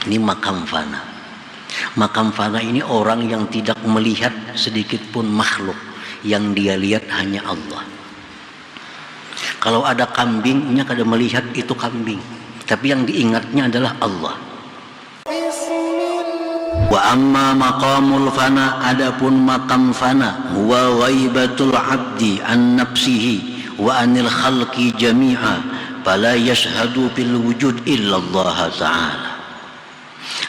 Ini makam fana. Makam fana ini orang yang tidak melihat sedikit pun makhluk, yang dia lihat hanya Allah. Kalau ada kambingnya kada melihat itu kambing, tapi yang diingatnya adalah Allah. Wa amma maqamul fana, adapun makam fana, huwa ghaibatul abdi an nafsihi wa anil khalqi jami'a, fala yashhadu bil wujud illa Allah ta'ala.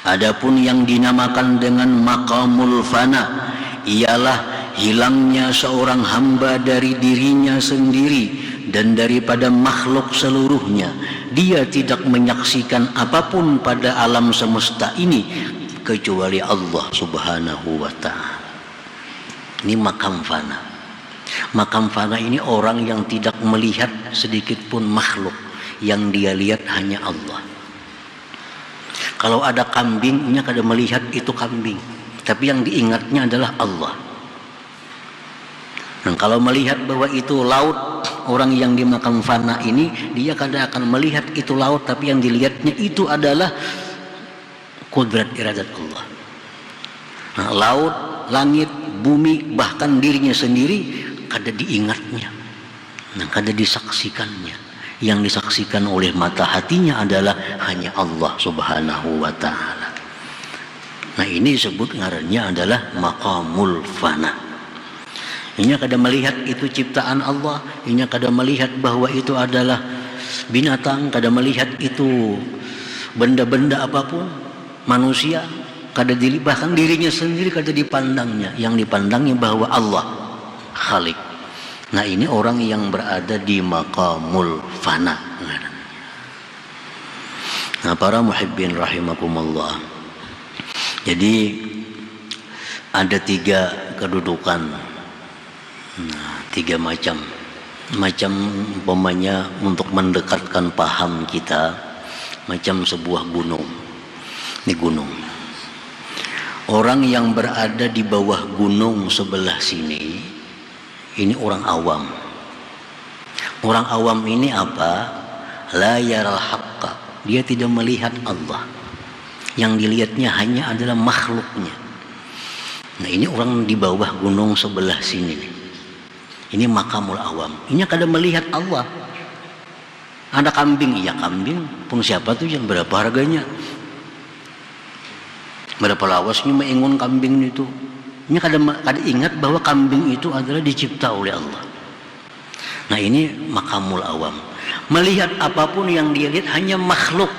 Adapun yang dinamakan dengan maqamul fana ialah hilangnya seorang hamba dari dirinya sendiri dan daripada makhluk seluruhnya. Dia tidak menyaksikan apapun pada alam semesta ini kecuali Allah subhanahu wa ta'ala. Ini makam fana. Makam fana ini orang yang tidak melihat sedikit pun makhluk, yang dia lihat hanya Allah. Kalau ada kambingnya kada melihat itu kambing, tapi yang diingatnya adalah Allah. Dan kalau melihat bahwa itu laut, orang yang di makam fana ini dia kada akan melihat itu laut, tapi yang dilihatnya itu adalah kudrat iradat Allah. Nah, laut, langit, bumi, bahkan dirinya sendiri kada diingatnya, nah, kada disaksikannya. Yang disaksikan oleh mata hatinya adalah hanya Allah subhanahu wa ta'ala. Nah, ini disebut ngarannya adalah maqamul fana. Ini kada melihat itu ciptaan Allah, ini kada melihat bahwa itu adalah binatang, kada melihat itu benda-benda apapun, manusia, kada bahkan dirinya sendiri kada dipandangnya. Yang dipandangnya bahwa Allah Khalik. Nah, ini orang yang berada di maqamul fana. Nah, para muhibbin rahimakumullah. Jadi ada 3 kedudukan. Nah, 3 macam umpamanya untuk mendekatkan paham kita, macam sebuah gunung. Ini gunung. Orang yang berada di bawah gunung sebelah sini, ini orang awam. Orang awam ini apa? La yaral haqqa. Dia tidak melihat Allah. Yang dilihatnya hanya adalah makhluknya. Nah, ini orang di bawah gunung sebelah sini nih. Ini makamul awam. Ini kada melihat Allah. Ada kambing, iya kambing. Pun siapa tuh yang berapa harganya? Berapa lawasnya mengingun kambing itu? Ini kada ingat bahwa kambing itu adalah dicipta oleh Allah. Nah, ini makamul awam. Melihat apapun yang dia lihat hanya makhluk,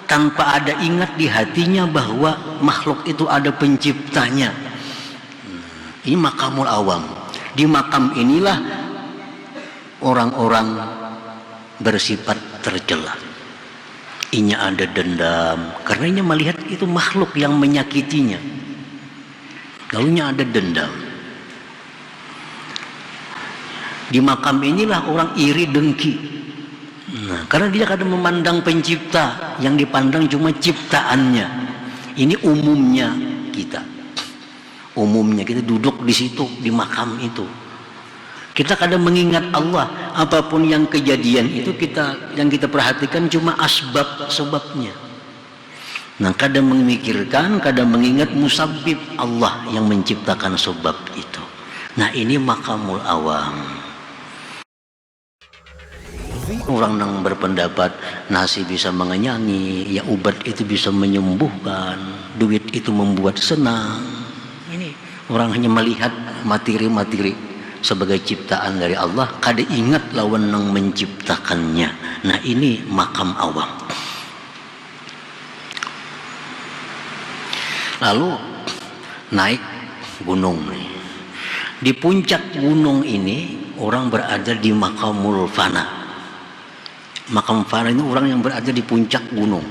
tanpa ada ingat di hatinya bahwa makhluk itu ada penciptanya. Ini makamul awam. Di makam inilah orang-orang bersifat tercela. Inya ada dendam karena inya melihat itu makhluk yang menyakitinya. Lalunya ada dendam. Di makam inilah orang iri dengki. Nah, karena dia kadang memandang pencipta, yang dipandang cuma ciptaannya. Ini umumnya kita. Umumnya kita duduk di situ, di makam itu. Kita kadang mengingat Allah, apapun yang kejadian itu yang kita perhatikan cuma sebabnya. Nah, kadang memikirkan, kadang mengingat musabbib Allah yang menciptakan sebab itu. Nah, ini makamul awam. Orang yang berpendapat nasi bisa mengenyangi, ya obat itu bisa menyembuhkan, duit itu membuat senang. Ini orang hanya melihat materi-materi sebagai ciptaan dari Allah, kada ingat lawan yang menciptakannya. Nah, ini makam awam. Lalu naik gunung. Di puncak gunung ini orang berada di makamul fana. Makam fana ini orang yang berada di puncak gunung.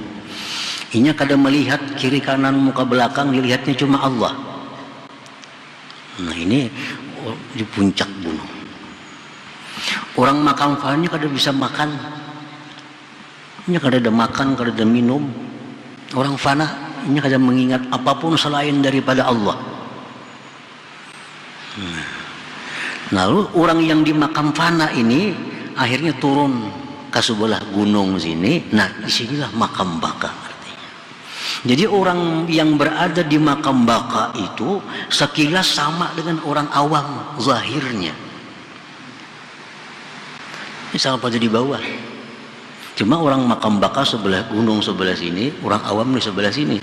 Inya kada melihat kiri kanan muka belakang, dilihatnya cuma Allah. Nah, ini di puncak gunung. Orang makam fana kada bisa makan. Inya kada ada makan, kada ada minum. Orang fana ini kadang mengingat apapun selain daripada Allah. Lalu orang yang di makam fana ini akhirnya turun ke sebelah gunung sini. Nah, disinilah makam baka artinya. Jadi orang yang berada di makam baka itu sekilas sama dengan orang awam zahirnya. Sama pada di bawah. Cuma orang makam baka sebelah gunung sebelah sini, orang awam di sebelah sini.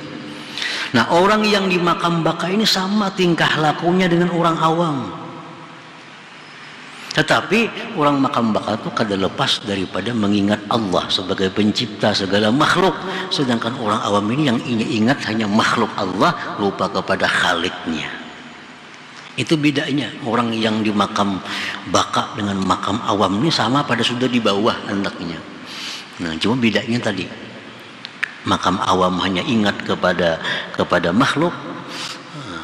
Nah, orang yang di makam baka ini sama tingkah lakunya dengan orang awam. Tetapi orang makam baka itu kada lepas daripada mengingat Allah sebagai pencipta segala makhluk. Sedangkan orang awam ini yang ingat hanya makhluk Allah, lupa kepada Khaliknya. Itu bedanya orang yang di makam baka dengan makam awam ini sama pada sudah di bawah hendaknya. Nah, cuma bedanya tadi. Makam awam hanya ingat kepada makhluk,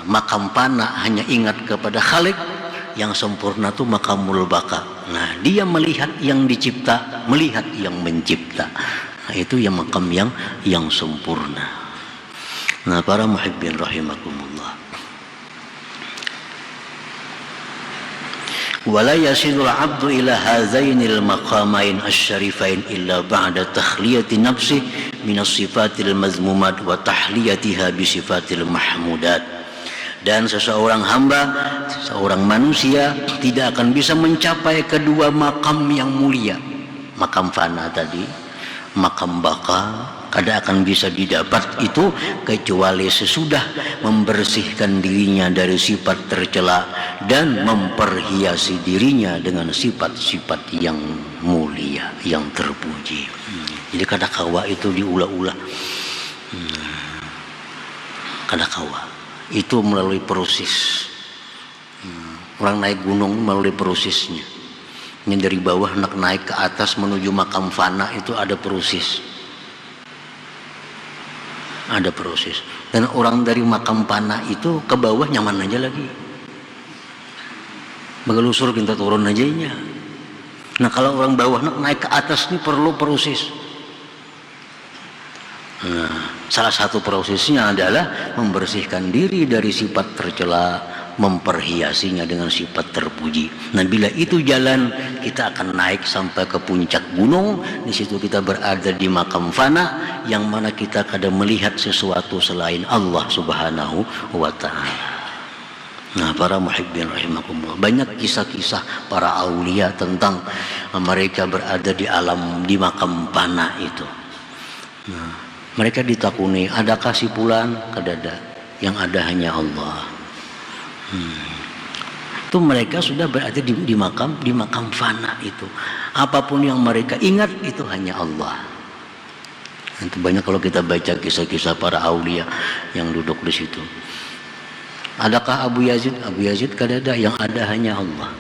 makam fana hanya ingat kepada Khalik. Yang sempurna itu makamul baka. Nah, dia melihat yang dicipta, melihat yang mencipta. Nah, itu yang makam yang sempurna. Nah, para muhibbin rahimakumullah. Wala yasidul abdu ila hazainil maqamain asyarifain illa ba'da takhliyati nafsi minas sifatil mazmumat wa tahliyatiha bi sifatil mahmudat. Dan seseorang hamba, seorang manusia tidak akan bisa mencapai kedua makam yang mulia. Makam fana tadi, makam baka, kada akan bisa didapat itu kecuali sesudah membersihkan dirinya dari sifat tercela dan memperhiasi dirinya dengan sifat-sifat yang mulia, yang terpuji. Jadi kada kawa itu diulah-ulah. Kada kawa. Itu melalui proses. Orang naik gunung melalui prosesnya. Ini dari bawah nak naik ke atas menuju makam fana itu ada proses. Ada proses. Dan orang dari makam fana itu ke bawah nyaman aja lagi. Begelusur kita turun aja nya. Nah, kalau orang bawah nak naik ke atas ini perlu proses. Nah, salah satu prosesnya adalah membersihkan diri dari sifat tercela, memperhiasinya dengan sifat terpuji. Nah, bila itu jalan, kita akan naik sampai ke puncak gunung. Di situ kita berada di makam fana, yang mana kita kadang melihat sesuatu selain Allah Subhanahu wa Ta'ala. Nah, para muhibbin rahimakumullah, banyak kisah-kisah para aulia tentang mereka berada di alam di makam fana itu. Nah, mereka ditakuni, adakah si fulan? Kadada, yang ada hanya Allah. Itu mereka sudah berada di makam fana itu. Apapun yang mereka ingat itu hanya Allah. Itu banyak kalau kita baca kisah-kisah para aulia yang duduk di situ. Adakah Abu Yazid? Abu Yazid kadada, yang ada hanya Allah.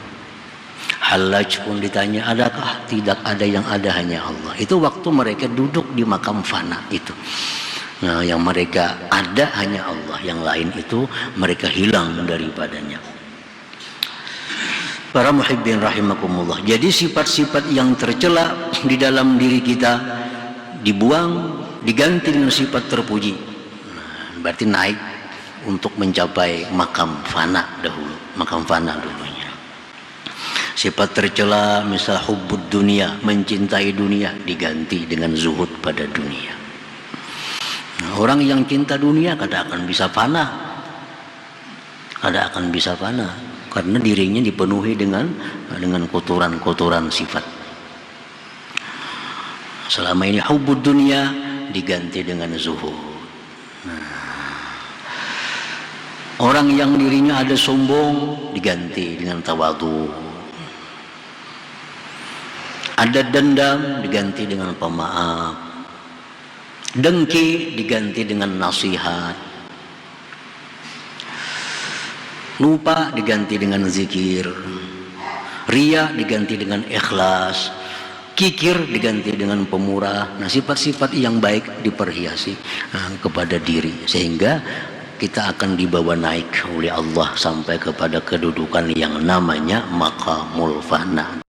Hallaj pun ditanya, adakah? Tidak ada, yang ada hanya Allah. Itu waktu mereka duduk di makam fana itu. Nah, yang mereka ada hanya Allah, yang lain itu mereka hilang daripadanya. Para muhibbin rahimakumullah. Jadi sifat-sifat yang tercela di dalam diri kita dibuang, diganti dengan sifat terpuji. Nah, berarti naik untuk mencapai makam fana dahulu, makam fana dulunya. Sifat tercela misal hubbud dunia, mencintai dunia, diganti dengan zuhud pada dunia. Nah, orang yang cinta dunia kada akan bisa fana, kada akan bisa fana, karena dirinya dipenuhi dengan kotoran-kotoran sifat. Selama ini hubbud dunia diganti dengan zuhud. Nah, orang yang dirinya ada sombong diganti dengan tawadhu. Ada dendam diganti dengan pemaaf. Dengki diganti dengan nasihat. Lupa diganti dengan zikir. Riya diganti dengan ikhlas. Kikir diganti dengan pemurah. Nah, sifat-sifat yang baik diperhiasi kepada diri, sehingga kita akan dibawa naik oleh Allah sampai kepada kedudukan yang namanya maqamul fana